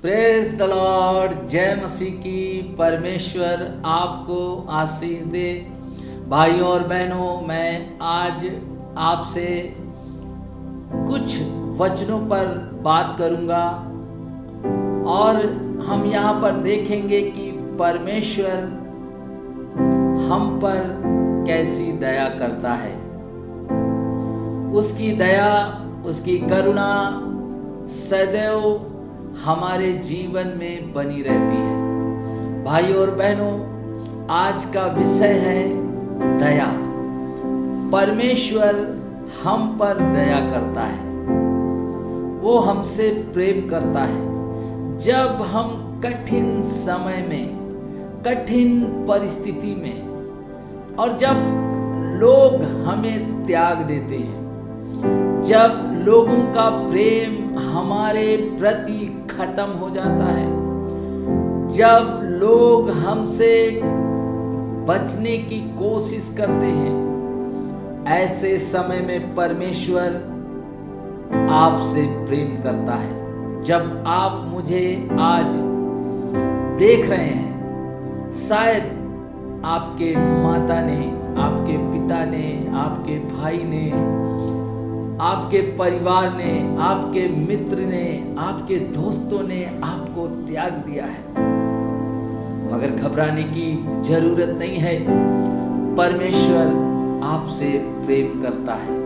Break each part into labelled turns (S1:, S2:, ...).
S1: Praise the Lord, जय मसीह की। परमेश्वर आपको आशीष दे। भाइयों और बहनों, मैं आज आपसे कुछ वचनों पर बात करूंगा और हम यहाँ पर देखेंगे कि परमेश्वर हम पर कैसी दया करता है। उसकी दया, उसकी करुणा सदैव हमारे जीवन में बनी रहती है। भाइयों और बहनों, आज का विषय है दया। परमेश्वर हम पर दया करता है, वो हमसे प्रेम करता है। जब हम कठिन समय में, कठिन परिस्थिति में, और जब लोग हमें त्याग देते हैं, जब लोगों का प्रेम हमारे प्रति खत्म हो जाता है, जब लोग हमसे बचने की कोशिश करते हैं, ऐसे समय में परमेश्वर आपसे प्रेम करता है। जब आप मुझे आज देख रहे हैं, शायद आपके माता ने, आपके पिता ने, आपके भाई ने, आपके परिवार ने, आपके मित्र ने, आपके दोस्तों ने आपको त्याग दिया है, मगर घबराने की जरूरत नहीं है। परमेश्वर आपसे प्रेम करता है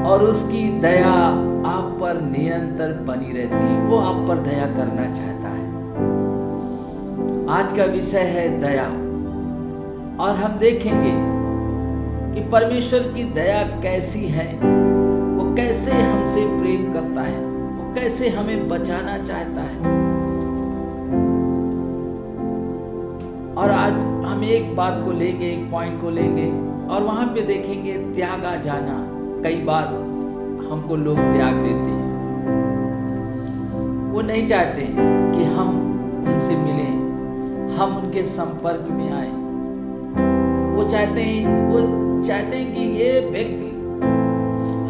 S1: और उसकी दया आप पर निरंतर बनी रहती है। वो आप पर दया करना चाहता है। आज का विषय है दया, और हम देखेंगे कि परमेश्वर की दया कैसी है, वो कैसे हमसे प्रेम करता है, वो कैसे हमें बचाना चाहता है। और आज हम एक बात को लेंगे, एक पॉइंट को लेंगे, और वहां पे देखेंगे त्यागा जाना। कई बार हमको लोग त्याग देते हैं, वो नहीं चाहते कि हम उनसे मिलें, हम उनके संपर्क में आए। वो चाहते हैं कि ये व्यक्ति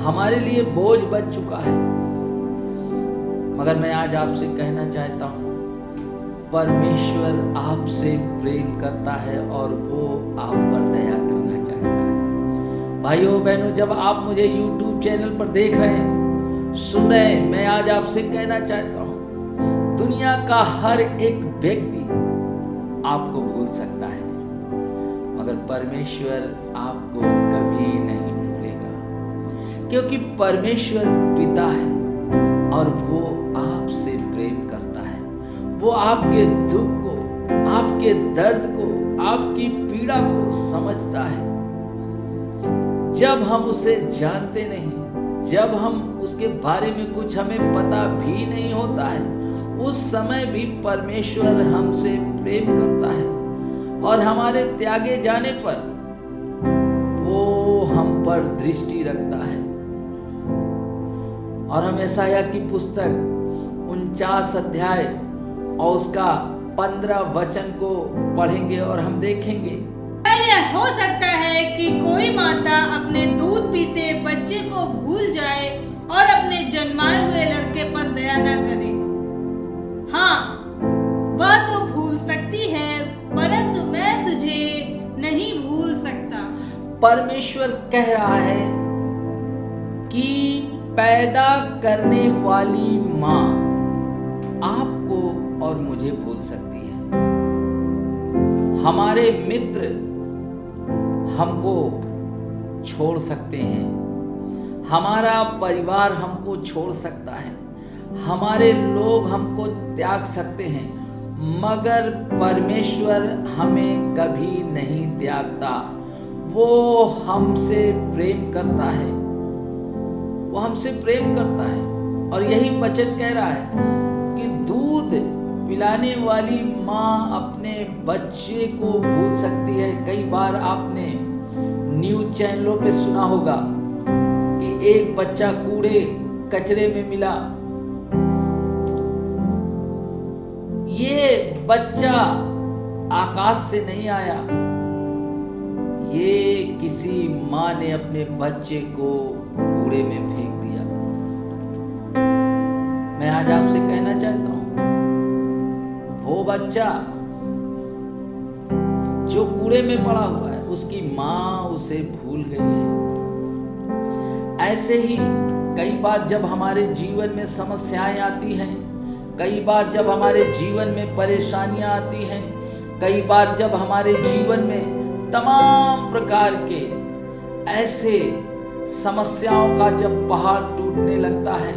S1: हमारे लिए बोझ बन चुका है। मगर मैं आज आपसे कहना चाहता हूं, परमेश्वर आपसे प्रेम करता है और वो आप पर दया करना चाहता है। भाइयों बहनों, जब आप मुझे YouTube चैनल पर देख रहे हैं, सुन रहे हैं, मैं आज आपसे कहना चाहता हूं, दुनिया का हर एक व्यक्ति आपको भूल सकता है, मगर परमेश्वर आपको कभी नहीं भूलेगा, क्योंकि परमेश्वर पिता है और वो आपसे प्रेम करता है। वो आपके दुख को, आपके दर्द को, आपकी पीड़ा को समझता है। जब हम उसे जानते नहीं, जब हम उसके बारे में कुछ हमें पता भी नहीं होता है, उस समय भी परमेश्वर हमसे प्रेम करता है और हमारे त्यागे जाने पर वो हम पर दृष्टि रखता है। और हम यशायाह की पुस्तक 49 अध्याय और उसका 15 वचन को पढ़ेंगे और हम देखेंगे।
S2: यह हो सकता है कि कोई माता अपने दूध पीते बच्चे को भूल जाए और अपने जन्माए हुए लड़के पर दया न करे। हाँ, वह तो भूल सकती है, परंतु मैं तुझे नहीं भूल सकता।
S1: परमेश्वर कह रहा है कि पैदा करने वाली माँ आपको और मुझे भूल सकती है। हमारे मित्र हमको छोड़ सकते हैं, हमारा परिवार हमको छोड़ सकता है, हमारे लोग हमको त्याग सकते हैं, मगर परमेश्वर हमें कभी नहीं त्यागता। वो हमसे प्रेम करता है, वो हमसे प्रेम करता है। और यही वचन कह रहा है कि दूध पिलाने वाली माँ अपने बच्चे को भूल सकती है। कई बार आपने न्यूज चैनलों पे सुना होगा कि एक बच्चा कूड़े कचरे में मिला बच्चा आकाश से नहीं आया, ये किसी माँ ने अपने बच्चे को कूड़े में फेंक दिया। मैं आज आपसे कहना चाहता हूं, वो बच्चा जो कूड़े में पड़ा हुआ है, उसकी माँ उसे भूल गई है। ऐसे ही कई बार जब हमारे जीवन में समस्याएं आती हैं, कई बार जब हमारे जीवन में परेशानियां आती हैं, कई बार जब हमारे जीवन में तमाम प्रकार के ऐसे समस्याओं का जब पहाड़ टूटने लगता है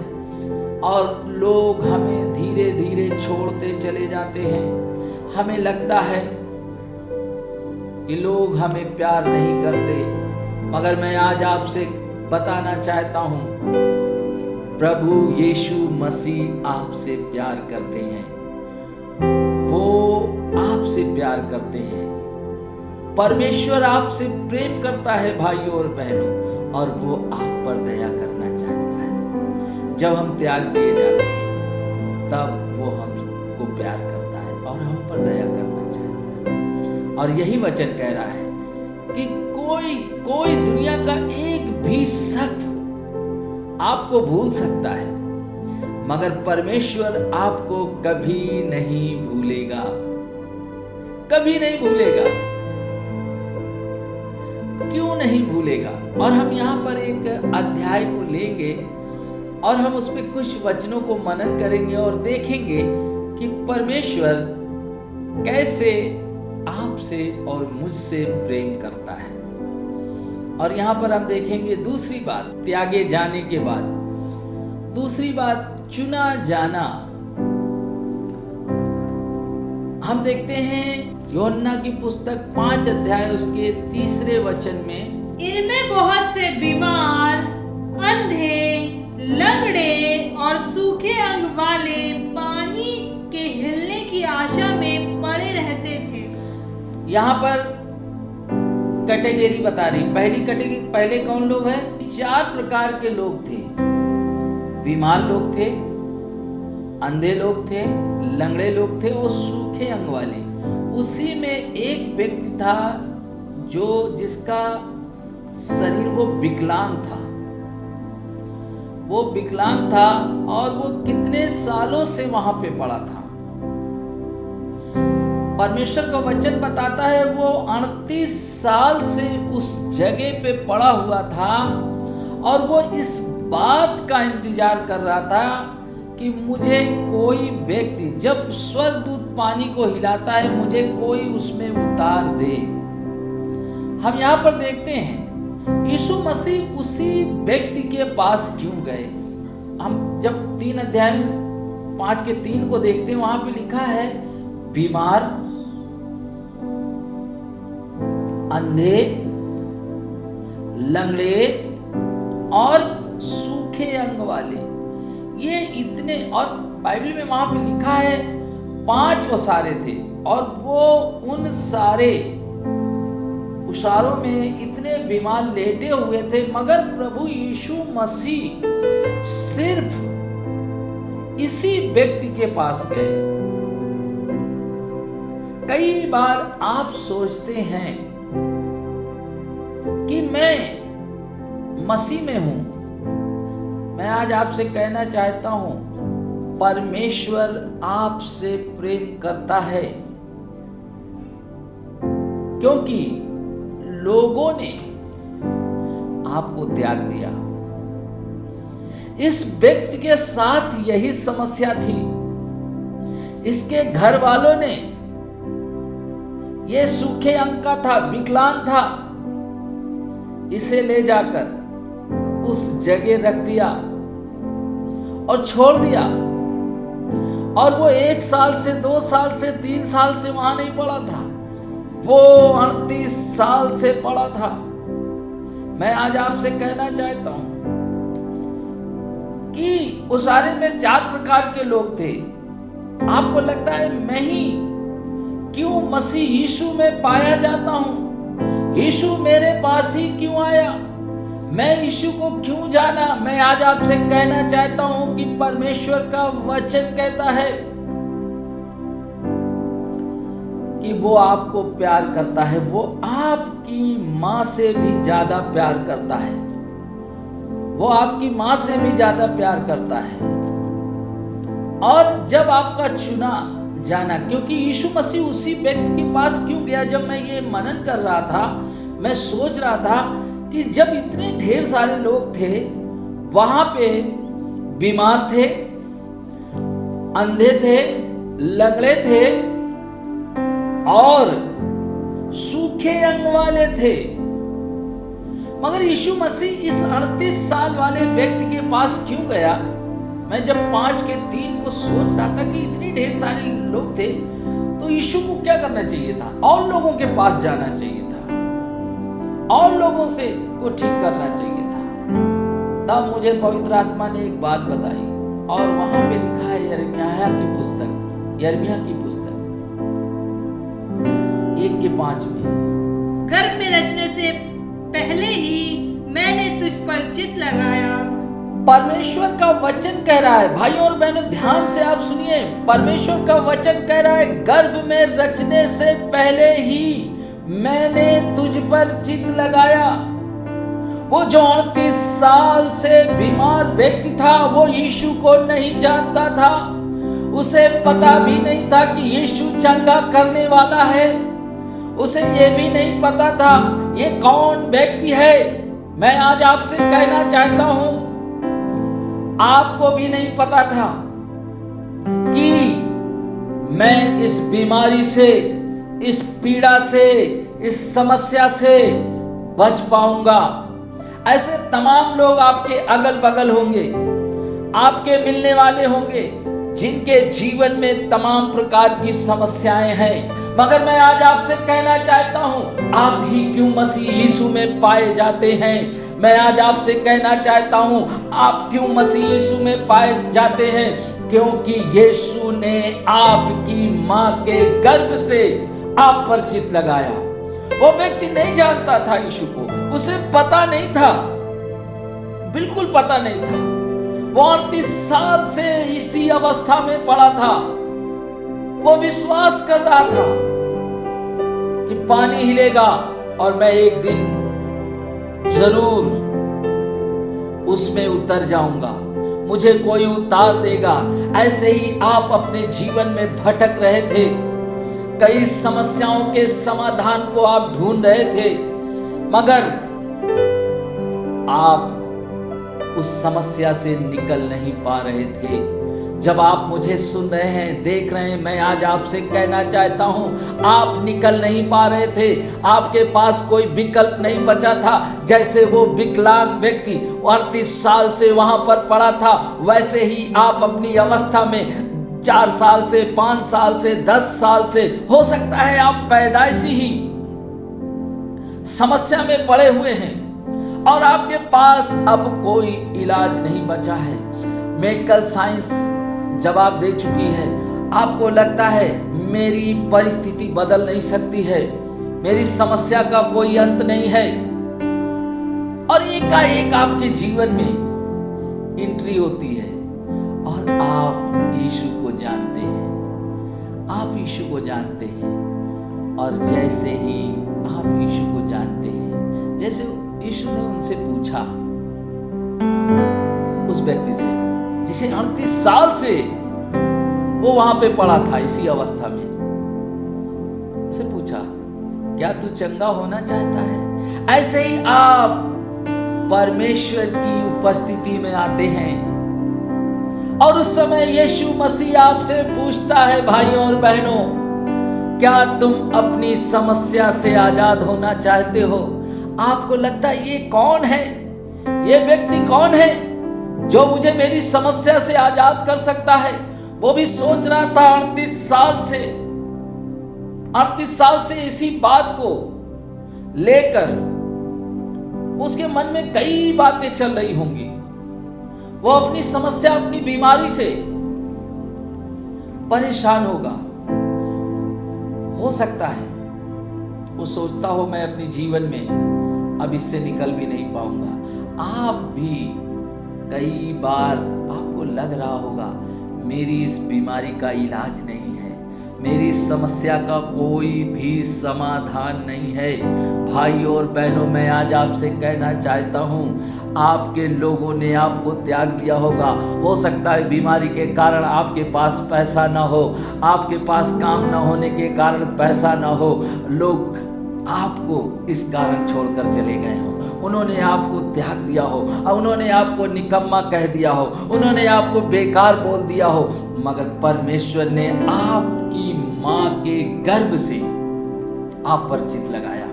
S1: और लोग हमें धीरे धीरे छोड़ते चले जाते हैं, हमें लगता है कि लोग हमें प्यार नहीं करते, मगर मैं आज आपसे बताना चाहता हूं, प्रभु यीशु मसीह आपसे प्यार करते हैं। वो आपसे प्यार करते हैं। परमेश्वर आपसे प्रेम करता है भाइयों और बहनों, और वो आप पर दया करना चाहता है। जब हम त्याग दिए जाते हैं तब वो हमको प्यार करता है और हम पर दया करना चाहता है। और यही वचन कह रहा है कि कोई दुनिया का एक भी शख्स आपको भूल सकता है, मगर परमेश्वर आपको कभी नहीं भूलेगा, कभी नहीं भूलेगा। क्यों नहीं भूलेगा? और हम यहाँ पर एक अध्याय को लेंगे और हम उसमें कुछ वचनों को मनन करेंगे और देखेंगे कि परमेश्वर कैसे आपसे और मुझसे प्रेम करता है। और यहाँ पर हम देखेंगे दूसरी बात, त्यागे जाने के बाद दूसरी बात, चुना जाना। हम देखते हैं यूहन्ना की पुस्तक 5 अध्याय उसके 3 वचन में,
S2: इनमें बहुत से बीमार, अंधे, लंगड़े और सूखे अंग वाले पानी के हिलने की आशा में पड़े रहते थे।
S1: यहाँ पर कैटेगरी बता रही। पहली कैटेगरी, पहले कौन लोग हैं? 4 प्रकार के लोग थे। बीमार लोग थे, अंधे लोग थे, लंगड़े लोग थे और सूखे अंग वाले। उसी में एक व्यक्ति था जिसका शरीर वो विकलांग था। वो विकलांग था और वो कितने सालों से वहां पे पड़ा था। परमेश्वर का वचन बताता है वो 38 साल से उस जगह पे पड़ा हुआ था और वो इस बात का इंतजार कर रहा था कि मुझे कोई व्यक्ति, जब स्वर्गदूत पानी को हिलाता है, मुझे कोई उसमें उतार दे। हम यहाँ पर देखते हैं यीशु मसीह उसी व्यक्ति के पास क्यों गए। हम जब 3 अध्याय में 5 के 3 को देखते हैं, वहां पे लिखा है बीमार, अंधे, लंगड़े और सूखे अंग वाले। ये इतने, और बाइबल में वहां पे लिखा है 5 ओसारे थे और वो उन सारे ओसारों में इतने बीमार लेटे हुए थे, मगर प्रभु यीशु मसीह सिर्फ इसी व्यक्ति के पास गए। कई बार आप सोचते हैं कि मैं मसीह में हूं। मैं आज आपसे कहना चाहता हूं, परमेश्वर आपसे प्रेम करता है, क्योंकि लोगों ने आपको त्याग दिया। इस व्यक्ति के साथ यही समस्या थी। इसके घर वालों ने, ये सूखे अंग का था, विकलांग था, इसे ले जाकर उस जगह रख दिया और छोड़ दिया। और वो 1 साल से 2 साल से 3 साल से वहां नहीं पड़ा था, वो 38 साल से पड़ा था। मैं आज आपसे कहना चाहता हूं कि ओसारे में 4 प्रकार के लोग थे। आपको लगता है मैं ही क्यों मसीह यीशु में पाया जाता हूं? यीशु मेरे पास ही क्यों आया? मैं यीशु को क्यों जाना? मैं आज आपसे कहना चाहता हूं कि परमेश्वर का वचन कहता है कि वो आपको प्यार करता है, वो आपकी माँ से भी ज्यादा प्यार करता है, वो आपकी माँ से भी ज्यादा प्यार करता है। और जब आपका चुना जाना, क्योंकि यीशु मसीह उसी व्यक्ति के पास क्यों गया? जब मैं ये मनन कर रहा था, मैं सोच रहा था कि जब इतने ढेर सारे लोग थे, वहां पे बीमार थे, अंधे थे, लंगड़े थे और सूखे अंग वाले थे, मगर यीशु मसीह इस 38 साल वाले व्यक्ति के पास क्यों गया? मैं जब 5 के 3 को सोच रहा था कि इतने ढेर सारे लोग थे, तो यीशु को क्या करना चाहिए था? और लोगों के पास जाना चाहिए था, और लोगों से को ठीक करना चाहिए था। तब मुझे पवित्र आत्मा ने एक बात बताई, और वहां पे लिखा है यिर्मयाह की पुस्तक, यिर्मयाह की पुस्तक 1:5 में,
S2: गर्भ में रचने से पहले ही मैंने तुझ पर चित्त लगाया।
S1: परमेश्वर का वचन कह रहा है, भाइयों और बहनों ध्यान से आप सुनिए, परमेश्वर का वचन कह रहा है, गर्भ में रचने से पहले ही मैंने तुझ पर चित्त लगाया। वो जो 38 साल से बीमार व्यक्ति था, वो यीशु को नहीं जानता था, उसे पता भी नहीं था कि यीशु चंगा करने वाला है, उसे ये भी नहीं पता था ये कौन व्यक्ति है। मैं आज आपसे कहना चाहता हूं, आपको भी नहीं पता था कि मैं इस बीमारी से, इस पीड़ा से, इस समस्या से बच पाऊंगा। ऐसे तमाम लोग आपके अगल बगल होंगे, आपके मिलने वाले होंगे, जिनके जीवन में तमाम प्रकार की समस्याएं हैं, मगर मैं आज आपसे कहना चाहता हूं, आप ही क्यों मसीह यीशु में पाए जाते हैं? मैं आज आपसे कहना चाहता हूं, आप क्यों मसीह यीशु में पाए जाते हैं? क्योंकि यीशु ने आपकी मां के गर्भ से आप पर चित्त लगाया। वो व्यक्ति नहीं जानता था यीशु को, उसे पता नहीं था, बिल्कुल पता नहीं था। वो 38 साल से इसी अवस्था में पड़ा था। वो विश्वास कर रहा था कि पानी हिलेगा और मैं एक दिन जरूर उसमें उतर जाऊंगा, मुझे कोई उतार देगा। ऐसे ही आप अपने जीवन में भटक रहे थे, कई समस्याओं के समाधान को आप ढूंढ रहे थे, मगर आप उस समस्या से निकल नहीं पा रहे थे। जब आप मुझे सुन रहे हैं, देख रहे हैं, मैं आज आपसे कहना चाहता हूं, आप निकल नहीं पा रहे थे, आपके पास कोई विकल्प नहीं बचा था। जैसे वो विकलांग व्यक्ति 38 साल से वहां पर पड़ा था, वैसे ही आप अपनी अवस्था में 4 साल से, 5 साल से, 10 साल से, हो सकता है आप पैदाइशी ही समस्या में पड़े हुए हैं और आपके पास अब कोई इलाज नहीं बचा है। मेडिकल साइंस जवाब दे चुकी है, आपको लगता है मेरी परिस्थिति बदल नहीं सकती है, मेरी समस्या का कोई अंत नहीं है, और एकाएक आपके जीवन में एंट्री होती है और आप यीशु को जानते हैं, आप यीशु को जानते हैं। और जैसे ही आप यीशु को जानते हैं, जैसे यीशु ने उनसे पूछा, उस व्यक्ति से जिसे 38 साल से वो वहां पे पड़ा था इसी अवस्था में, उसे पूछा, क्या तू चंगा होना चाहता है? ऐसे ही आप परमेश्वर की उपस्थिति में आते हैं और उस समय यीशु मसीह आपसे पूछता है, भाइयों और बहनों, क्या तुम अपनी समस्या से आजाद होना चाहते हो? आपको लगता है ये कौन है, ये व्यक्ति कौन है जो मुझे मेरी समस्या से आजाद कर सकता है? वो भी सोच रहा था 38 साल से इसी बात को लेकर उसके मन में कई बातें चल रही होंगी। वो अपनी समस्या, अपनी बीमारी से परेशान होगा। हो सकता है वो सोचता हो, मैं अपने जीवन में अब इससे निकल भी नहीं पाऊंगा। आप भी कई बार आपको लग रहा होगा, मेरी इस बीमारी का इलाज नहीं है, मेरी समस्या का कोई भी समाधान नहीं है। भाइयों और बहनों, मैं आज आपसे कहना चाहता हूँ, आपके लोगों ने आपको त्याग दिया होगा। हो सकता है बीमारी के कारण आपके पास पैसा ना हो, आपके पास काम ना होने के कारण पैसा ना हो, लोग आपको इस कारण छोड़कर चले गए हों, उन्होंने आपको त्याग दिया हो, उन्होंने आपको निकम्मा कह दिया हो, उन्होंने आपको बेकार बोल दिया हो, मगर परमेश्वर ने आपकी माँ के गर्भ से आप पर चित लगाया।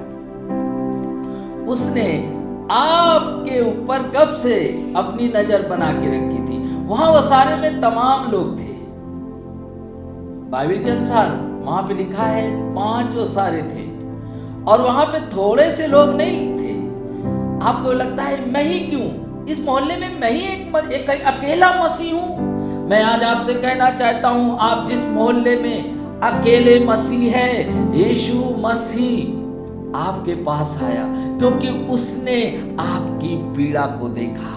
S1: उसने आपके ऊपर कब से अपनी नजर बना के रखी थी। वहां वसारे में तमाम लोग थे। बाइबल के अनुसार वहां पे लिखा है 5 वसारे थे और वहां पे थोड़े से लोग नहीं थे। आपको लगता है मैं ही क्यों, इस मोहल्ले में मैं ही एक अकेला मसीह हूं। मैं आज आपसे कहना चाहता हूं, आप जिस मोहल्ले में अकेले मसीह है, यीशु मसीह आपके पास आया क्योंकि उसने आपकी पीड़ा को देखा।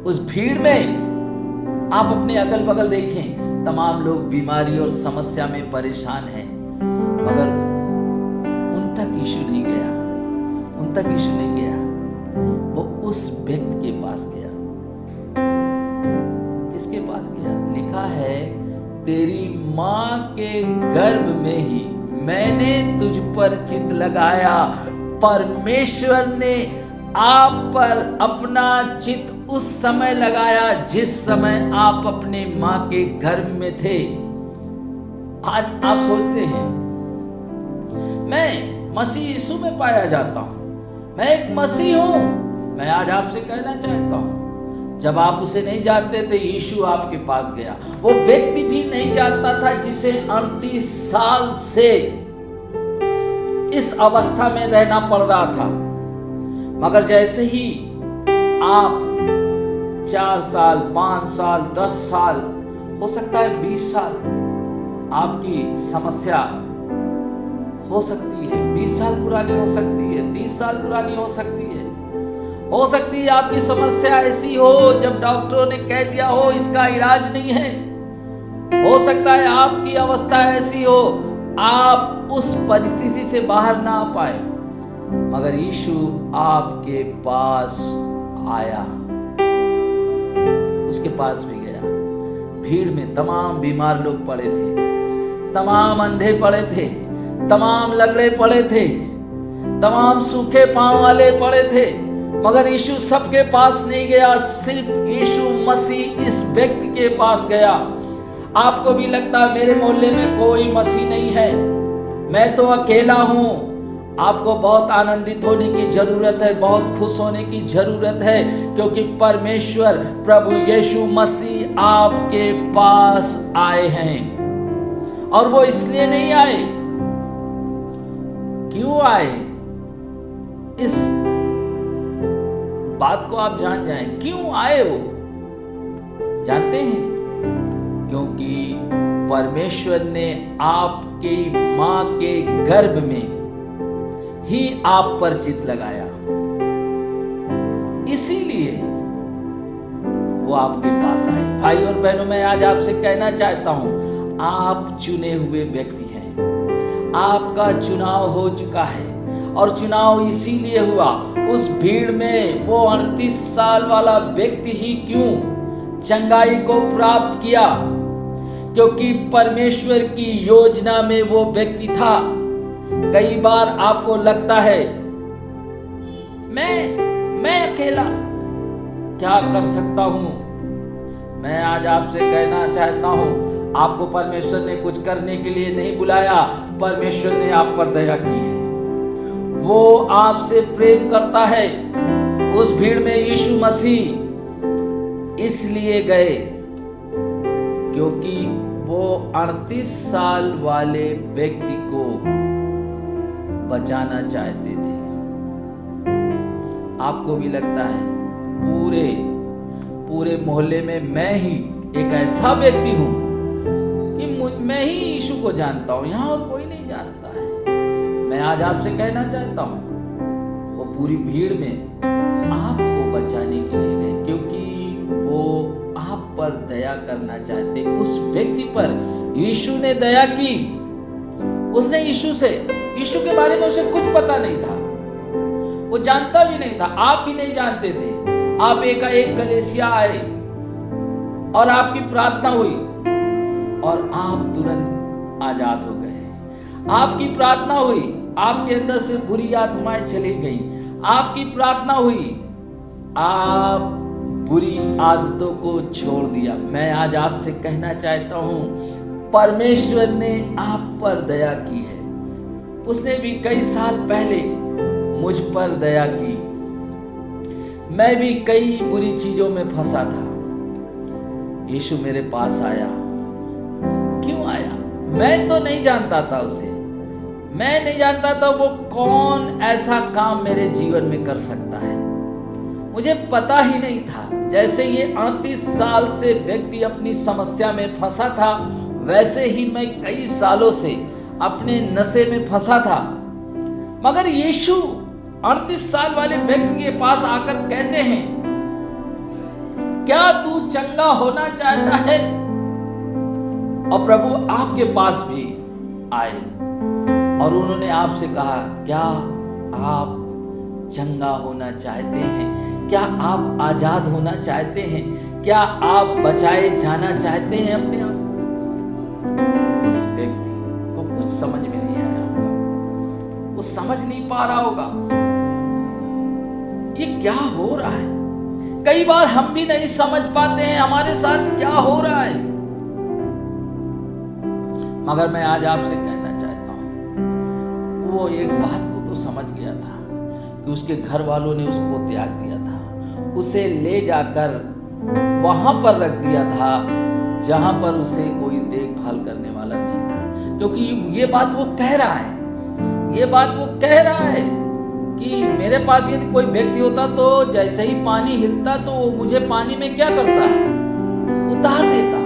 S1: उस भीड़ में आप अपने अगल बगल देखें, तमाम लोग बीमारी और समस्या में परेशान हैं, मगर उन तक यीशु नहीं गया, उन तक यीशु नहीं गया। वो उस व्यक्ति के पास गया। किसके पास गया? लिखा है, तेरी मां के गर्भ में ही मैंने तुझ पर चित लगाया। परमेश्वर ने आप पर अपना चित उस समय लगाया जिस समय आप अपने मां के गर्भ में थे। आज आप सोचते हैं मैं मसीह यीशु में पाया जाता हूं, मैं एक मसीह हूं। मैं आज आपसे कहना चाहता हूं, जब आप उसे नहीं जानते थे, यीशु आपके पास गया। वो व्यक्ति भी नहीं जानता था जिसे 38 साल से इस अवस्था में रहना पड़ रहा था, मगर जैसे ही आप 4 साल, 5 साल, 10 साल, हो सकता है 20 साल आपकी समस्या हो सकती है, 20 साल पुरानी हो सकती है, 30 साल पुरानी हो सकती है। हो सकती है आपकी समस्या ऐसी हो जब डॉक्टरों ने कह दिया हो इसका इलाज नहीं है। हो सकता है आपकी अवस्था ऐसी हो आप उस परिस्थिति से बाहर ना आ पाए, मगर यीशु आपके पास आया, उसके पास भी गया। भीड़ में तमाम बीमार लोग पड़े थे, तमाम अंधे पड़े थे, तमाम लंगड़े पड़े थे, तमाम सूखे पांव वाले पड़े थे, मगर यीशु सबके पास नहीं गया, सिर्फ यीशु मसीह इस व्यक्ति के पास गया। आपको भी लगता है मेरे मोहल्ले में कोई मसीह नहीं है, मैं तो अकेला हूं। आपको बहुत आनंदित होने की जरूरत है, बहुत खुश होने की जरूरत है, क्योंकि परमेश्वर प्रभु यीशु मसीह आपके पास आए हैं। और वो इसलिए नहीं आए, क्यों आए इस बात को आप जान जाएं। क्यों आए वो जानते हैं? क्योंकि परमेश्वर ने आपके मां के गर्भ में ही आप पर चित लगाया, इसीलिए वो आपके पास आए। भाई और बहनों, मैं आज आपसे कहना चाहता हूं, आप चुने हुए व्यक्ति हैं, आपका चुनाव हो चुका है। और चुनाव इसीलिए हुआ, उस भीड़ में वो 38 साल वाला व्यक्ति ही क्यों चंगाई को प्राप्त किया? क्योंकि परमेश्वर की योजना में वो व्यक्ति था। कई बार आपको लगता है मैं अकेला क्या कर सकता हूं। मैं आज आपसे कहना चाहता हूं, आपको परमेश्वर ने कुछ करने के लिए नहीं बुलाया, परमेश्वर ने आप पर दया की है। वो आपसे प्रेम करता है। उस भीड़ में यीशु मसीह इसलिए गए क्योंकि वो 38 साल वाले व्यक्ति को बचाना चाहते थे। आपको भी लगता है पूरे मोहल्ले में मैं ही एक ऐसा व्यक्ति हूं कि मैं ही यीशु को जानता हूं, यहां और कोई नहीं जानता है। मैं आज आपसे कहना चाहता हूं, वो पूरी भीड़ में आपको बचाने के लिए गए, क्योंकि वो आप पर दया करना चाहते, उस व्यक्ति पर यीशु ने दया की। उसने यीशु के बारे में उसे कुछ पता नहीं था, वो जानता भी नहीं था, आप भी नहीं जानते थे। आप एकाएक कलीसिया आए और आपकी प्रार्थना हुई और आप तुरंत आजाद हो गए। आपकी प्रार्थना हुई, आपके अंदर से बुरी आत्माएं चली गई। आपकी प्रार्थना हुई, आप बुरी आदतों को छोड़ दिया। मैं आज आपसे कहना चाहता हूं, परमेश्वर ने आप पर दया की है। उसने भी कई साल पहले मुझ पर दया की। मैं भी कई बुरी चीजों में फंसा था। यीशु मेरे पास आया। क्यों आया? मैं तो नहीं जानता था उसे। मैं नहीं जानता था वो कौन ऐसा काम मेरे जीवन में कर सकता है। मुझे पता ही नहीं था। जैसे ये 38 साल से व्यक्ति अपनी समस्या में फंसा था, वैसे ही मैं कई सालों से अपने नशे में फंसा था। मगर यीशु 38 साल वाले व्यक्ति के पास आकर कहते हैं, क्या तू चंगा होना चाहता है? और प्रभु आपके पास भी आए और उन्होंने आपसे कहा, क्या आप चंगा होना चाहते हैं? क्या आप आजाद होना चाहते हैं? क्या आप बचाए जाना चाहते हैं अपने आप? उस व्यक्ति को कुछ समझ में नहीं आया होगा, वो समझ नहीं पा रहा होगा ये क्या हो रहा है। कई बार हम भी नहीं समझ पाते हैं हमारे साथ क्या हो रहा है। मगर मैं आज आपसे कहना चाहता हूं, वो एक बात को तो समझ गया था कि उसके घर वालों ने उसको त्याग दिया था, उसे ले जाकर वहां पर रख दिया था जहां पर उसे कोई देखभाल करने वाला नहीं था। क्योंकि ये बात वो कह रहा है, कि मेरे पास यदि कोई व्यक्ति होता तो जैसे ही पानी हिलता तो मुझे पानी में क्या करता, उतार देता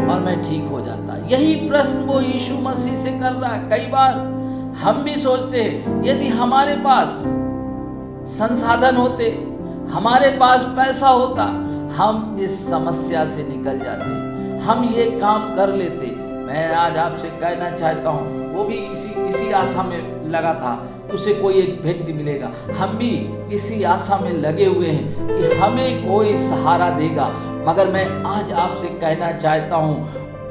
S1: और मैं ठीक हो जाता। यही प्रश्न वो यीशु मसीह से कर रहा है। कई बार हम भी सोचते हैं, यदि हमारे पास संसाधन होते, हमारे पास पैसा होता, हम इस समस्या से निकल जाते, हम ये काम कर लेते। मैं आज आपसे कहना चाहता हूँ, वो भी इसी आशा में लगा था, उसे कोई एक व्यक्ति मिलेगा। हम भी इसी आशा में लगे हुए हैं कि हमें कोई सहारा देगा। मगर मैं आज आपसे कहना चाहता हूँ,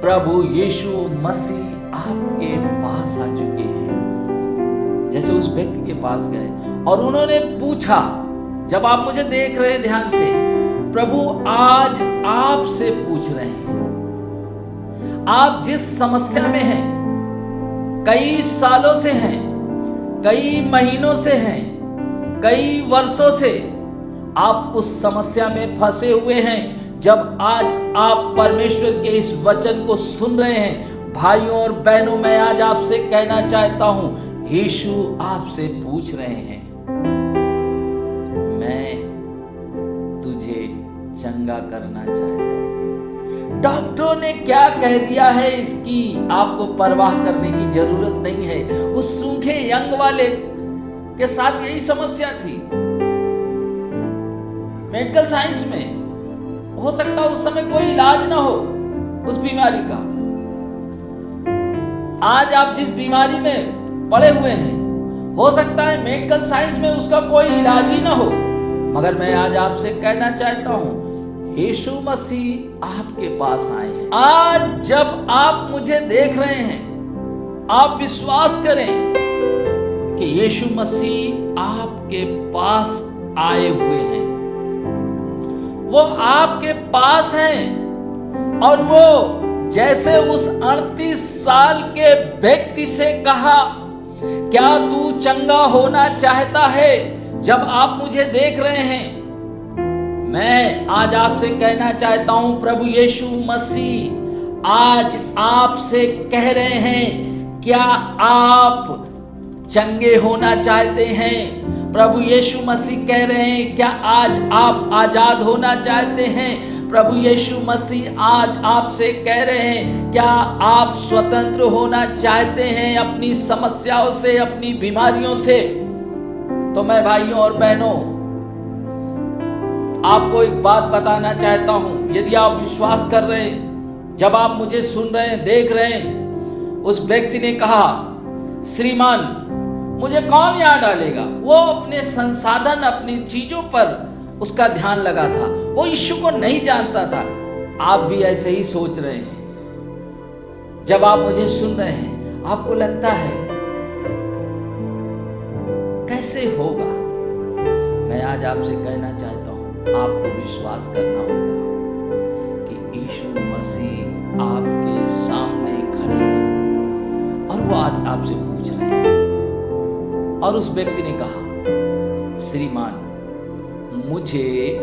S1: प्रभु यीशु मसीह आपके पास आ चुके हैं। जैसे उस व्यक्ति के पास गए और उन्होंने पूछा, जब आप मुझे देख रहे हैं ध्यान से, प्रभु आज आपसे पूछ रहे हैं, आप जिस समस्या में हैं, कई सालों से हैं, कई महीनों से हैं, कई वर्षों से आप उस समस्या में फंसे हुए हैं। जब आज आप परमेश्वर के इस वचन को सुन रहे हैं, भाइयों और बहनों, मैं आज आपसे कहना चाहता हूं, यीशु आपसे पूछ रहे हैं, मैं तुझे चंगा करना चाहता हूं। डॉक्टरों ने क्या कह दिया है, इसकी आपको परवाह करने की जरूरत नहीं है। उस सूखे यंग वाले के साथ यही समस्या थी। मेडिकल साइंस में हो सकता उस समय कोई इलाज ना हो उस बीमारी का। आज आप जिस बीमारी में पड़े हुए हैं, हो सकता है मेडिकल साइंस में उसका कोई इलाज ही ना हो। मगर मैं आज आपसे कहना चाहता हूं, यीशु मसीह आपके पास आए हैं। आज जब आप मुझे देख रहे हैं, आप विश्वास करें कि यीशु मसीह आपके पास आए हुए हैं। वो आपके पास हैं और वो जैसे उस 38 साल के व्यक्ति से कहा, क्या तू चंगा होना चाहता है? जब आप मुझे देख रहे हैं, मैं आज आपसे कहना चाहता हूं, प्रभु यीशु मसीह आज आपसे कह रहे हैं, क्या आप चंगे होना चाहते हैं? प्रभु यीशु मसीह कह रहे हैं, क्या आज आप आजाद होना चाहते हैं? प्रभु यीशु मसीह आज आपसे कह रहे हैं, क्या आप स्वतंत्र होना चाहते हैं अपनी समस्याओं से, अपनी बीमारियों से? तो मैं भाइयों और बहनों आपको एक बात बताना चाहता हूं, यदि आप विश्वास कर रहे हैं जब आप मुझे सुन रहे हैं, देख रहे हैं, उस व्यक्ति ने कहा, श्रीमान मुझे कौन यहाँ डालेगा। वो अपने संसाधन, अपनी चीजों पर उसका ध्यान लगा था, वो यीशु को नहीं जानता था। आप भी ऐसे ही सोच रहे हैं। जब आप मुझे सुन रहे हैं, आपको लगता है कैसे होगा। मैं आज आपसे कहना चाहता हूं, आपको विश्वास करना होगा कि यीशु मसीह आपके सामने खड़े हैं और वो आज आपसे पूछ रहे हैं। और उस व्यक्ति ने कहा, श्रीमान मुझे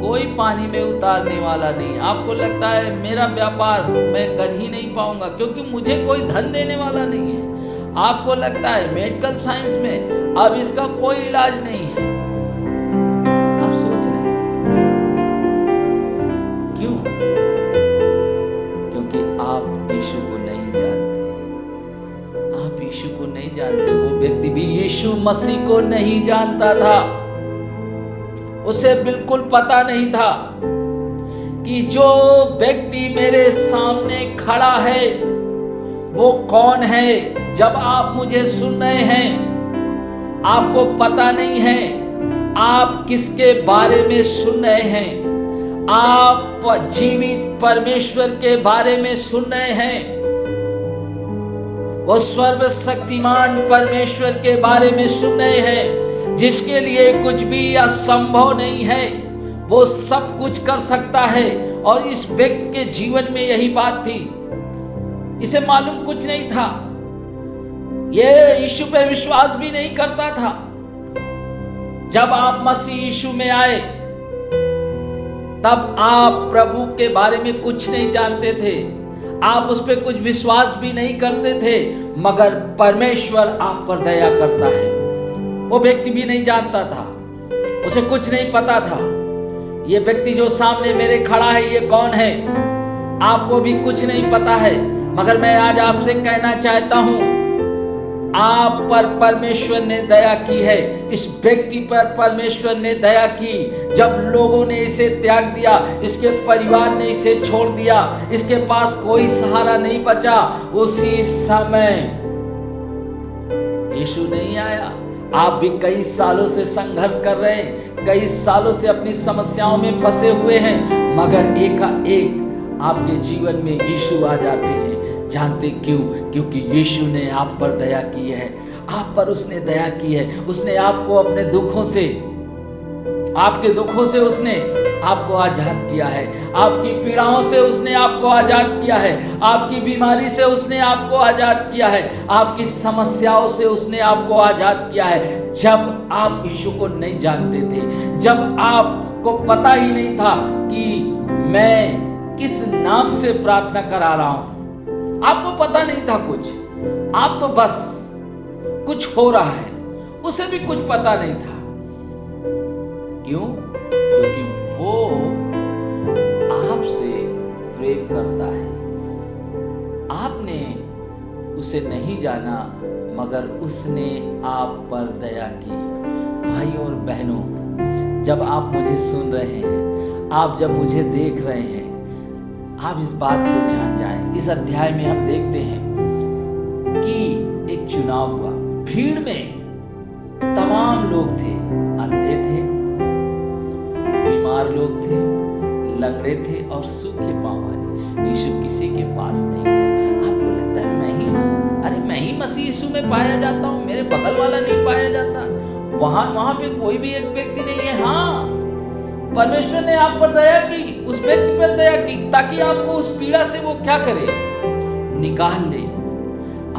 S1: कोई पानी में उतारने वाला नहीं। आपको लगता है मेरा व्यापार मैं कर ही नहीं पाऊंगा क्योंकि मुझे कोई धन देने वाला नहीं है। आपको लगता है मेडिकल साइंस में अब इसका कोई इलाज नहीं है। आप सोच रहे हैं क्यों? क्योंकि आप यीशु को नहीं जानते। आप यीशु को नहीं जानते। वो व्यक्ति भी यीशु मसीह को नहीं जानता था। उसे बिल्कुल पता नहीं था कि जो व्यक्ति मेरे सामने खड़ा है वो कौन है। जब आप मुझे सुन रहे हैं, आपको पता नहीं है आप किसके बारे में सुन रहे हैं। आप जीवित परमेश्वर के बारे में सुन रहे हैं। वो सर्वशक्तिमान परमेश्वर के बारे में सुन रहे हैं, जिसके लिए कुछ भी असंभव नहीं है। वो सब कुछ कर सकता है। और इस व्यक्ति के जीवन में यही बात थी। इसे मालूम कुछ नहीं था। ये यीशु पे विश्वास भी नहीं करता था। जब आप मसीह यीशु में आए, तब आप प्रभु के बारे में कुछ नहीं जानते थे। आप उस पर कुछ विश्वास भी नहीं करते थे, मगर परमेश्वर आप पर दया करता है। वो व्यक्ति भी नहीं जानता था, उसे कुछ नहीं पता था। ये व्यक्ति जो सामने मेरे खड़ा है, ये कौन है, आपको भी कुछ नहीं पता है। मगर मैं आज आपसे कहना चाहता हूं, आप पर परमेश्वर ने दया की है। इस व्यक्ति पर परमेश्वर ने दया की। जब लोगों ने इसे त्याग दिया, इसके परिवार ने इसे छोड़ दिया, इसके पास कोई सहारा नहीं बचा, उसी समय यीशु नहीं आया। आप भी कई सालों से संघर्ष कर रहे हैं, कई सालों से अपनी समस्याओं में फंसे हुए हैं, मगर एकाएक आपके जीवन में यीशु आ जाते हैं। जानते क्यों? क्योंकि यीशु ने आप पर दया की है। आप पर उसने दया की है। उसने आपको अपने दुखों से, आपके दुखों से उसने आपको आजाद किया है। आपकी पीड़ाओं से उसने आपको आजाद किया है। आपकी बीमारी से उसने आपको आजाद किया है। आपकी समस्याओं से उसने आपको आजाद किया है। जब आप यीशु को नहीं जानते थे, जब आपको पता ही नहीं था कि मैं किस नाम से प्रार्थना करा रहा हूं, आपको पता नहीं था कुछ। आप तो बस कुछ हो रहा है, उसे भी कुछ पता नहीं था। क्यों? क्योंकि वो आपसे प्रेम करता है। आपने उसे नहीं जाना, मगर उसने आप पर दया की। भाइयों और बहनों, जब आप मुझे सुन रहे हैं, आप जब मुझे देख रहे हैं, आप इस बात को जान जाएं। इस अध्याय में हम देखते हैं कि एक चुनाव हुआ। भीड़ में तमाम लोग थे, अंधे थे, बीमार लोग थे, लंगड़े थे और सूखे पांव वाले। यीशु किसी के पास नहीं गया। आपको लगता है मैं ही हूँ, अरे मैं ही मसीह यीशु में पाया जाता हूँ, मेरे बगल वाला नहीं पाया जाता, वहां पे कोई भी एक व्यक्ति नहीं है। हाँ, परमेश्वर ने आप पर दया की, उस व्यक्ति पर दया की, ताकि आपको उस पीड़ा से वो क्या करे, निकाल ले।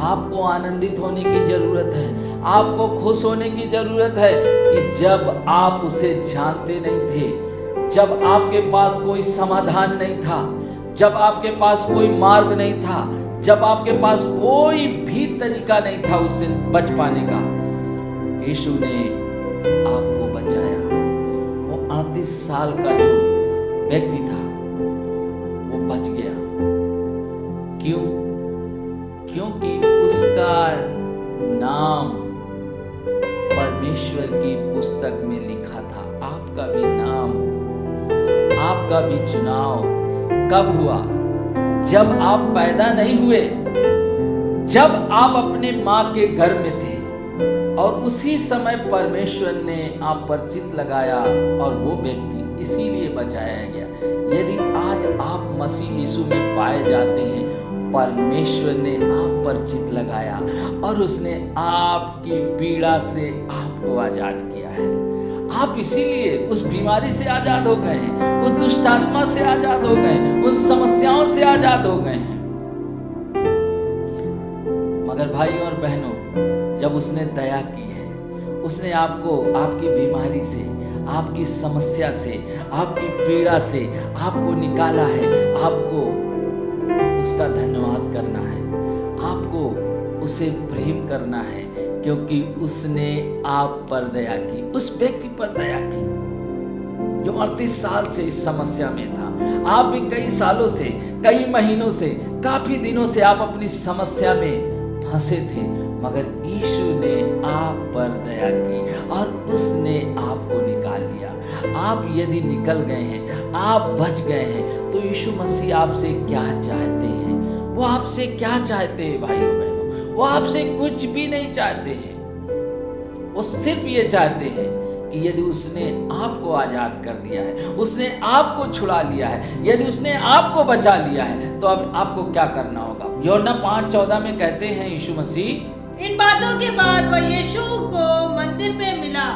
S1: आपको आनंदित होने की जरूरत है। आपको खुश होने की जरूरत है कि जब आप उसे जानते नहीं थे, जब आपके पास कोई समाधान नहीं था, जब आपके पास कोई मार्ग नहीं था, जब आपके पास कोई भी तरीका नहीं था उससे बच पाने का, यीशु ने आपको बचाया। 38 साल का जो व्यक्ति था वो बच गया। क्यों? क्योंकि उसका नाम परमेश्वर की पुस्तक में लिखा था। आपका भी नाम, आपका भी चुनाव कब हुआ? जब आप पैदा नहीं हुए, जब आप अपने माँ के गर्भ में थे, और उसी समय परमेश्वर ने आप पर चित्त लगाया और वो व्यक्ति इसीलिए बचाया गया। यदि आज आप मसीह यीशु में पाए जाते हैं, परमेश्वर ने आप पर चित्त लगाया और उसने आपकी पीड़ा से आपको आजाद किया है। आप इसीलिए उस बीमारी से आजाद हो गए हैं, उस दुष्ट आत्मा से आजाद हो गए हैं, उन समस्याओं से आजाद हो गए हैं। मगर भाइयों और बहनों, जब उसने दया की है, उसने आपको आपकी बीमारी से, आपकी समस्या से, आपकी पीड़ा से आपको निकाला है, आपको उसका धन्यवाद करना है, आपको उसे प्रेम करना है, क्योंकि उसने आप पर दया की, उस व्यक्ति पर दया की जो 38 साल से इस समस्या में था। आप भी कई सालों से, कई महीनों से, काफी दिनों से आप अपनी समस्या में फंसे थे, मगर यीशु ने आप पर दया की और उसने आपको निकाल लिया। आप यदि निकल गए हैं, आप बच गए हैं, तो यीशु मसीह आपसे क्या चाहते हैं? वो आपसे क्या चाहते हैं भाइयों बहनों? वो आपसे कुछ भी नहीं चाहते हैं। वो सिर्फ ये चाहते हैं कि यदि उसने आपको आजाद कर दिया है, उसने आपको छुड़ा लिया है, यदि उसने आपको बचा लिया है, तो अब आपको क्या करना होगा? यूहन्ना 5:14 में कहते हैं यीशु मसीह,
S2: इन बातों के बाद वह यीशु को मंदिर में मिला।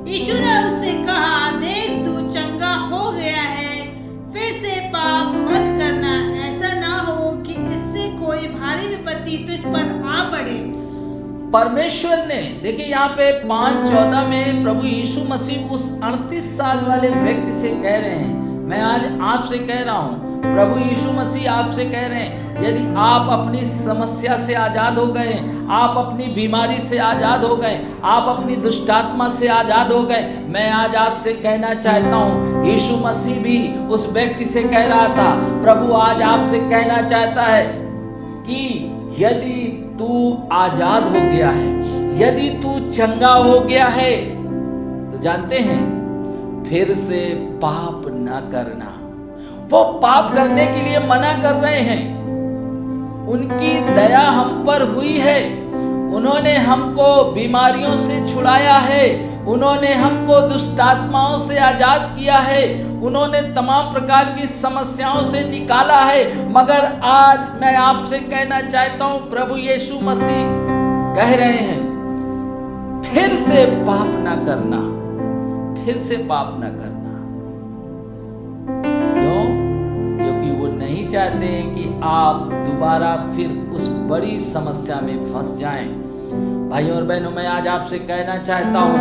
S2: यीशु ने उससे कहा, देख तू चंगा हो गया है, फिर से पाप मत करना, ऐसा ना हो कि इससे कोई भारी विपत्ति तुझ पर आ पड़े।
S1: परमेश्वर ने, देखिए यहाँ पे 5:14 में प्रभु यीशु मसीह उस 38 साल वाले व्यक्ति से कह रहे हैं, मैं आज आपसे कह रहा हूँ, प्रभु यीशु मसीह आपसे कह रहे हैं, यदि आप अपनी समस्या से आजाद हो गए, आप अपनी बीमारी से आजाद हो गए, आप अपनी दुष्टात्मा से आजाद हो गए, मैं आज आपसे कहना चाहता हूँ, यीशु मसीह भी उस व्यक्ति से कह रहा था, प्रभु आज आपसे कहना चाहता है कि यदि तू आजाद हो गया है, यदि तू चंगा हो गया है, तो जानते हैं, फिर से पाप न करना। वो पाप करने के लिए मना कर रहे हैं। उनकी दया हम पर हुई है, उन्होंने हमको बीमारियों से छुड़ाया है, उन्होंने हमको दुष्टात्माओं से आजाद किया है, उन्होंने तमाम प्रकार की समस्याओं से निकाला है। मगर आज मैं आपसे कहना चाहता हूं, प्रभु यीशु मसीह कह रहे हैं, फिर से पाप ना करना, फिर से पाप ना करना। क्यों? क्योंकि वो नहीं चाहते कि आप दोबारा फिर उस बड़ी समस्या में फंस जाएं। भाइयों और बहनों, मैं आज आपसे कहना चाहता हूं,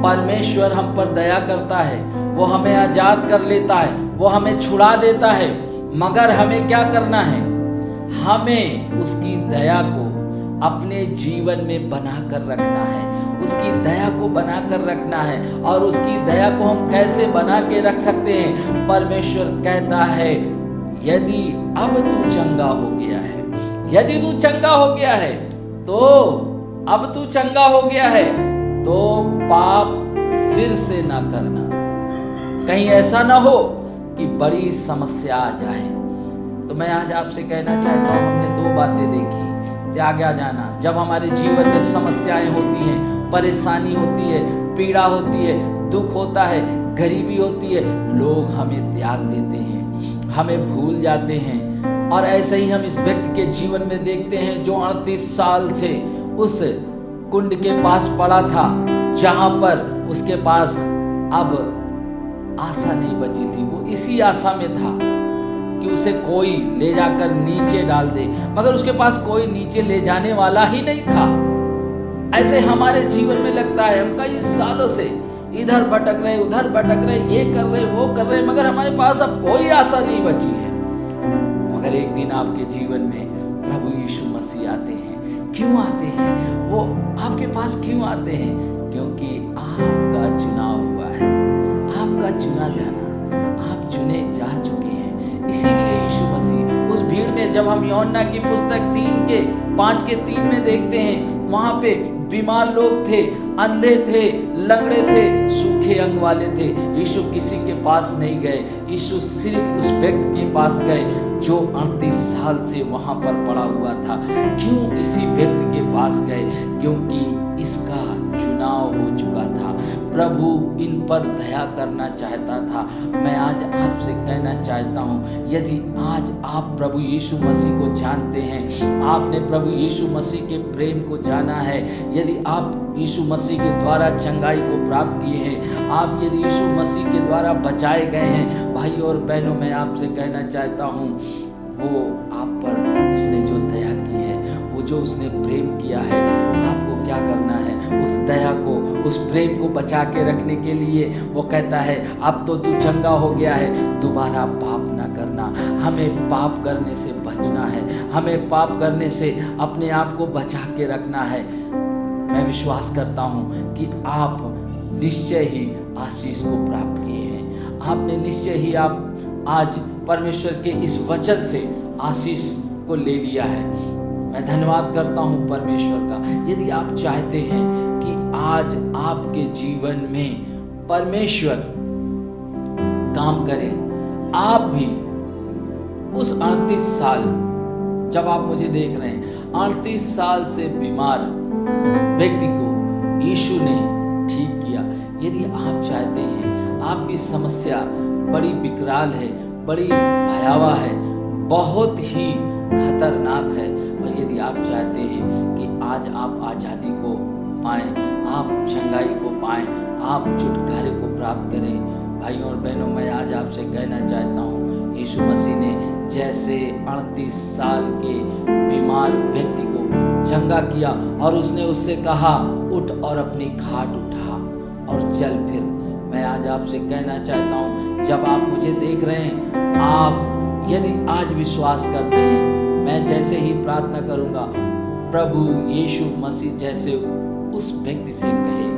S1: परमेश्वर हम पर दया करता है, वो हमें आजाद कर लेता है, वो हमें छुड़ा देता है, मगर हमें क्या करना है? हमें उसकी दया को अपने जीवन में बना कर रखना है, उसकी दया को बना कर रखना है। और उसकी दया को हम कैसे बना के रख सकते हैं? परमेश्वर कहता है, यदि अब तू चंगा हो गया है, यदि तू चंगा हो गया है, तो अब तू चंगा हो गया है, तो पाप फिर से ना करना। कहीं ऐसा ना हो कि बड़ी समस्या आ जाए। तो मैं आज आपसे कहना चाहता हूँ, हमने 2 बातें देखी, त्याग जाना। जब हमारे जीवन में समस्याएं होती हैं, परेशानी होती है, पीड़ा होती है, दुख होता है, गरीबी होती है, लोग हमें त्याग देते हैं, हमें भूल जाते हैं। और ऐसे ही हम इस व्यक्ति के जीवन में देखते हैं जो 38 साल से उस कुंड के पास पड़ा था, जहां पर उसके पास अब आशा नहीं बची थी। वो इसी आशा में था कि उसे कोई ले जाकर नीचे डाल दे, मगर उसके पास कोई नीचे ले जाने वाला ही नहीं था। ऐसे हमारे जीवन में लगता है, हम कई सालों से इधर भटक रहे, उधर भटक रहे, ये कर रहे, वो कर रहे, मगर हमारे पास अब कोई आशा नहीं बची है। मगर एक दिन आपके जीवन में प्रभु यीशु मसीह आते हैं। क्यों आते हैं? वो आपके पास क्यों आते हैं? क्योंकि आपका चुनाव हुआ है, आपका चुना जाना, आप चुने जा चुके हैं। इसीलिए यीशु मसीह उस भीड़ में, जब हम यूहन्ना की पुस्तक 5:3 में देखते हैं, वहां पे बीमार लोग थे, अंधे थे, लंगड़े थे, सूखे अंग वाले थे। यीशु किसी के पास नहीं गए, यीशु सिर्फ उस व्यक्ति के पास गए जो 38 साल से वहाँ पर पड़ा हुआ था। क्यों इसी व्यक्ति के पास गए? क्योंकि इसका चुनाव हो चुका था। प्रभु इन पर दया करना चाहता था। मैं आज आपसे कहना चाहता हूँ, यदि आज आप प्रभु यीशु मसीह को जानते हैं, आपने प्रभु यीशु मसीह के प्रेम को जाना है, यदि आप यीशु मसीह के द्वारा चंगाई को प्राप्त किए हैं, आप यदि यीशु मसीह के द्वारा बचाए गए हैं, भाई और बहनों, मैं आपसे कहना चाहता हूँ, वो आप पर उसने जो दया की है, वो जो उसने प्रेम किया है, आपको क्या करना है? उस दया को, उस प्रेम को बचा के रखने के लिए वो कहता है, अब तो तू चंगा हो गया है, दोबारा पाप ना करना। हमें पाप करने से बचना है, हमें पाप करने से अपने आप को बचा के रखना है। मैं विश्वास करता हूँ कि आप निश्चय ही आशीष को प्राप्त किए हैं। आपने निश्चय ही आप आज परमेश्वर के इस वचन से आशीष को ले लिया है। मैं धन्यवाद करता हूँ परमेश्वर का। यदि आप चाहते हैं कि आज आपके जीवन में परमेश्वर काम करे, आप भी उस 38 साल, जब आप मुझे देख रहे हैं, 38 साल से बीमार व्यक्ति को यीशु ने ठीक किया। यदि आप चाहते हैं, आपकी समस्या बड़ी विकराल है, बड़ी भयावह है, बहुत ही खतरनाक है, और यदि आप चाहते हैं कि आज आप आज़ादी को पाएं, आप चंगाई को पाएं, आप छुटकारे को प्राप्त करें, भाइयों और बहनों, मैं आज आपसे कहना चाहता हूँ, यीशु मसीह ने जैसे 38 साल के बीमार व्यक्ति को चंगा किया और उसने उससे कहा, उठ और अपनी खाट उठा और चल फिर। मैं आज आपसे कहना चाहता हूँ, जब आप मुझे देख रहे हैं, आप यदि आज विश्वास करते हैं, मैं जैसे ही प्रार्थना करूंगा, प्रभु यीशु मसीह जैसे उस व्यक्ति से कहे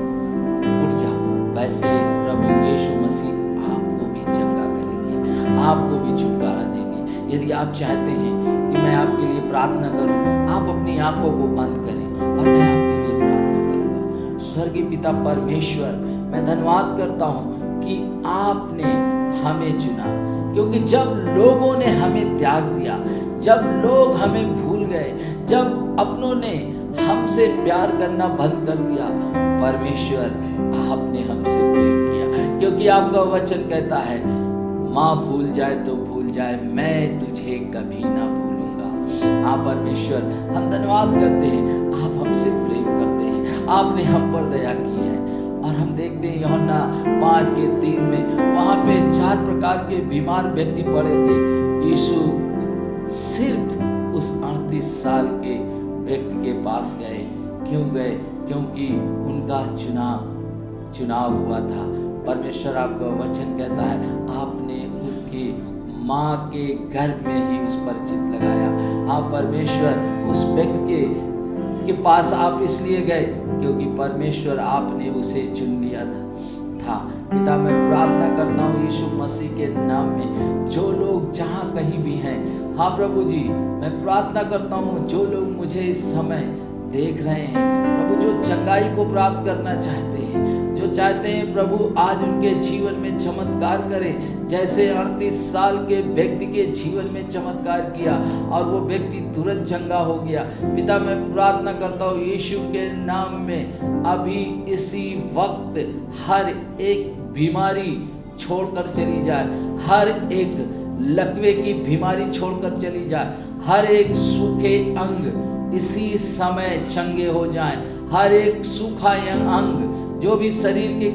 S1: उठ जा, वैसे प्रभु यीशु मसीह आपको भी चंगा करेंगे, आपको भी छुटकारा देंगे। यदि आप चाहते हैं कि मैं आपके लिए प्रार्थना करूं, आप अपनी आंखों को बंद करें और मैं आपके लिए प्रार्थना करूंगा। स्वर्गीय पिता परमेश्वर, मैं धन्यवाद करता हूं कि आपने हमें चुना, क्योंकि जब लोगों ने हमें त्याग दिया, जब लोग हमें भूल गए, जब अपनों ने हमसे प्यार करना बंद कर दिया, परमेश्वर आपने हमसे प्रेम किया, क्योंकि आपका वचन कहता है, माँ भूल जाए तो भूल जाए, मैं तुझे कभी ना भूलूंगा। आप परमेश्वर, हम धन्यवाद करते हैं, आप हमसे प्रेम करते हैं, आपने हम पर दया की है। और हम देखते हैं यूहन्ना 5:3 में वहाँ पे 4 प्रकार के बीमार व्यक्ति पड़े थे। यीशु सिर्फ उस 38 साल के व्यक्ति के पास गए। क्यों गए? क्योंकि उनका चुनाव हुआ था। परमेश्वर आपका वचन कहता है, आपने उसकी माँ के गर्भ में ही उस पर चित्त लगाया। आप परमेश्वर उस व्यक्ति के पास आप इसलिए गए क्योंकि परमेश्वर आपने उसे चुन लिया था। पिता, मैं प्रार्थना करता हूँ यीशु मसीह के नाम में, जो लोग जहाँ कहीं भी हैं, हाँ प्रभु जी, मैं प्रार्थना करता हूँ जो लोग मुझे इस समय देख रहे हैं, प्रभु जो चंगाई को प्राप्त करना चाहते हैं, जो चाहते हैं प्रभु आज उनके जीवन में चमत्कार करें, जैसे 38 साल के व्यक्ति के जीवन में चमत्कार किया और वो व्यक्ति तुरंत चंगा हो गया। पिता, मैं प्रार्थना करता हूँ यीशु के नाम में, अभी इसी वक्त हर एक बीमारी छोड़कर चली जाए, हर एक लकवे की बीमारी छोड़कर चली जाए, हर एक सूखे अंग इसी समय चंगे हो जाएं, हर एक सूखा अंग, जो भी शरीर के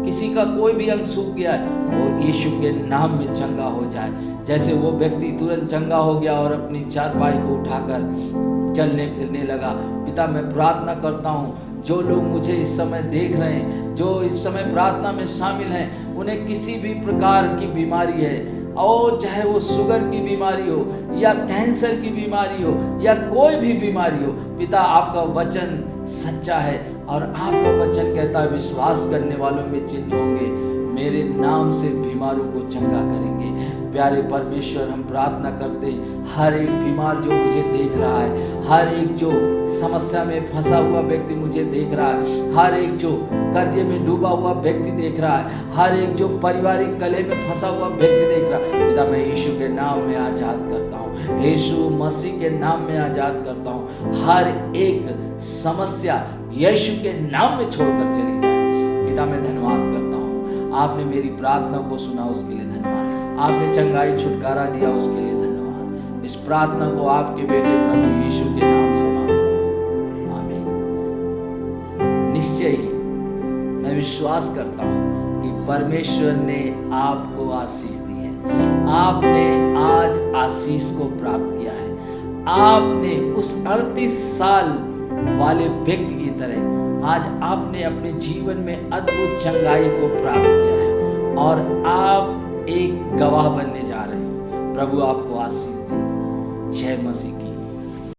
S1: किसी का कोई भी अंग सूख गया है, वो यीशु के नाम में चंगा हो जाए। जैसे वो व्यक्ति तुरंत चंगा हो गया और अपनी चारपाई को उठाकर चलने फिरने लगा। पिता, मैं प्रार्थना करता हूँ जो लोग मुझे इस समय देख रहे हैं, जो इस समय प्रार्थना में शामिल हैं, उन्हें किसी भी प्रकार की बीमारी है, और चाहे वो शुगर की बीमारी हो या कैंसर की बीमारी हो या कोई भी बीमारी हो, पिता आपका वचन सच्चा है और आपका वचन कहता है विश्वास करने वालों में चिन्ह होंगे, मेरे नाम से बीमारों को चंगा करेंगे। प्यारे परमेश्वर, हम प्रार्थना करते हर एक बीमार जो मुझे देख रहा है, हर एक जो समस्या में फंसा हुआ व्यक्ति मुझे देख रहा है, हर एक जो कर्जे में डूबा हुआ व्यक्ति देख रहा है, हर एक जो पारिवारिक कलह में फंसा हुआ व्यक्ति देख रहा है, पिता मैं यीशु के नाम में आजाद करता हूँ, यीशु मसीह के नाम में आजाद करता हूँ। हर एक समस्या यीशु के नाम में छोड़कर चली जाए। पिता मैं धन्यवाद करता हूँ, आपने मेरी प्रार्थना को सुना उसके लिए धन्यवाद, आपने चंगाई छुटकारा दिया उसके लिए धन्यवाद। इस प्रार्थना को आपके बेटे प्रभु यीशु के नाम से मांगता हूँ, आमीन। निश्चय ही मैं विश्वास करता हूँ कि परमेश्वर ने आपको आशीष दी है, आपने आज आशीष को प्राप्त किया है। आपने उस 38 साल वाले व्यक्ति की तरह आज आपने अपने जीवन में अद्भुत चंगाई को प्राप्त किया है और आप एक गवाह बनने जा रहे हैं। प्रभु आपको आशीष दे। जय मसीह।